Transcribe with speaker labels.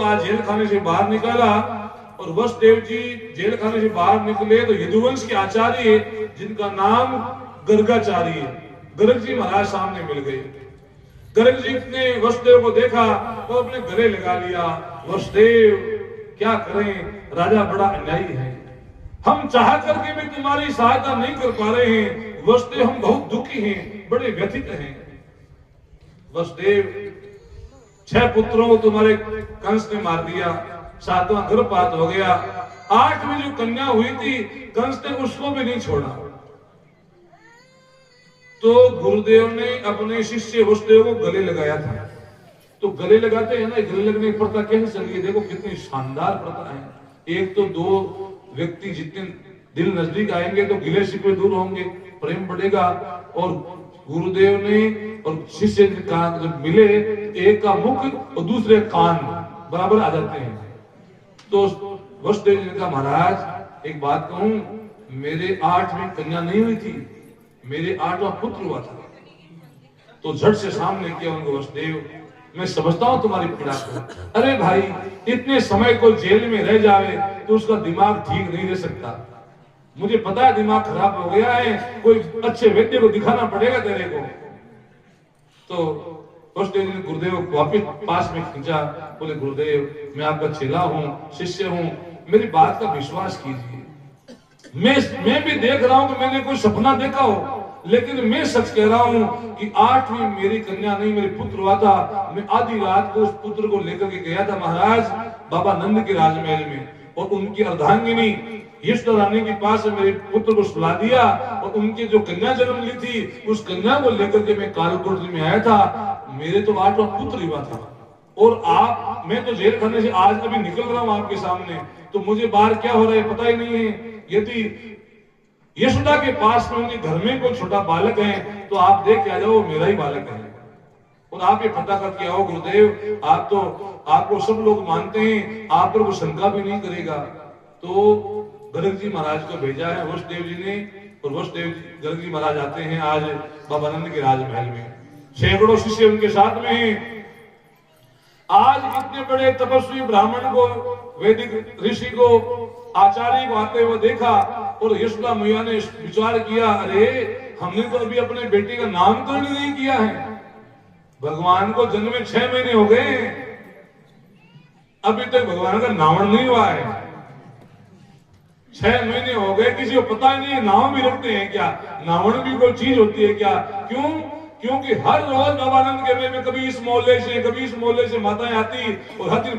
Speaker 1: आज जेल खाने से बाहर निकाला और वसुदेव जी जेल खाने से बाहर निकले तो यदुवंश के आचार्य जिनका नाम गर्गाचार्य है, गर्ग जी महाराज सामने मिल गए। गर्ग जी ने वसुदेव को देखा तो अपने गले लगा लिया। वसुदेव क्या करें, राजा बड़ा अन्यायी है, हम चाह करके भी तुम्हारी सहायता नहीं कर पा रहे हैं। वसुदेव हम बहुत दुखी हैं, बड़े व्यथित हैं। वसुदेव 6 पुत्रों को तुम्हारे कंस ने मार दिया, 7वां गर्भपात हो गया, 8वीं जो कन्या हुई थी कंस ने उसको भी नहीं छोड़ा। तो गुरुदेव ने अपने शिष्य वसुदेव को गले लगाया था। तो गले लगाते हैं ना, गले लगने की प्रथा कैसे चल गई, देखो कितनी शानदार प्रथा है। एक तो 2 व्यक्ति जितने दिल नजदीक आएंगे तो गिले शिकवे दूर होंगे, प्रेम बढ़ेगा। और गुरुदेव ने और शिष्य जब मिले, एक का मुख और दूसरे कान बराबर आ जाते हैं। तो वसुदेव जी ने कहा, महाराज एक बात कहूं, मेरे 8वीं कन्या नहीं हुई थी, मेरे 8वां पुत्र हुआ था। तो झट से सामने किया उनको, वसुदेव मैं समझता हूं तुम्हारी पीड़ा को। अरे भाई, इतने समय को जेल में रह जावे तो उसका दिमाग ठीक नहीं रह सकता। मुझे पता है दिमाग खराब हो गया है, कोई अच्छे वैद्य को दिखाना पड़ेगा तेरे को। तो वसुदेव जी ने गुरुदेव को वापिस पास में खींचा, बोले गुरुदेव मैं आपका चेला हूं, शिष्य हूं, मेरी बात का विश्वास कीजिए। मैं भी देख रहा हूं कि मैंने कोई सपना देखा हो, लेकिन मैं सच कह रहा हूं कि 8वीं मेरी कन्या नहीं, मेरे पुत्र हुआ था। मैं आधी रात को उस पुत्र को लेकर के गया था महाराज बाबा नंद के राजमहल में, और उनकी अर्धांगिनी यशोदा रानी के पास मेरे पुत्र को सुला दिया, और उनकी जो कन्या जन्म ली थी उस कन्या को लेकर के मैं कालकोटरी में आया था। मेरे तो 8वां पुत्र हुआ था, और आप, मैं तो जेल खाने से आज अभी निकल रहा हूं आपके सामने, तो मुझे बाहर क्या हो रहा है पता ही नहीं है। यदि यशोदा के पास में उनके घर में कोई छोटा बालक है तो आप देख के आ जाओ, मेरा ही बालक है, और आप ये पता करके आओ गुरुदेव। आप तो, आपको सब लोग मानते हैं, आप पर कोई शंका भी नहीं करेगा। तो गर्ग जी महाराज को भेजा है वसुदेव जी ने, और वसुदेव जी गर्ग जी महाराज आते हैं आज बाबा नंद के राजमहल में, सैकड़ों शिष्य उनके साथ में हैं। आज इतने बड़े तपस्वी ब्राह्मण को, वैदिक ऋषि को, आचार्य को आते हुए देखा, और यशोदा मैया ने विचार किया, अरे हमने तो अभी अपने बेटे का नामकरण नहीं किया है, भगवान को जन्म में 6 महीने हो गए, अभी तक भगवान का नामकरण नहीं हुआ है। 6 महीने हो गए, किसी को पता ही नहीं, नाम भी रखते हैं क्या, नामकरण भी कोई चीज होती है क्या? क्यों? क्योंकि हर रोज बाबानंद के में कभी इस मोहल्ले से कभी इस मोहल्ले से माताएं आती और हर दिन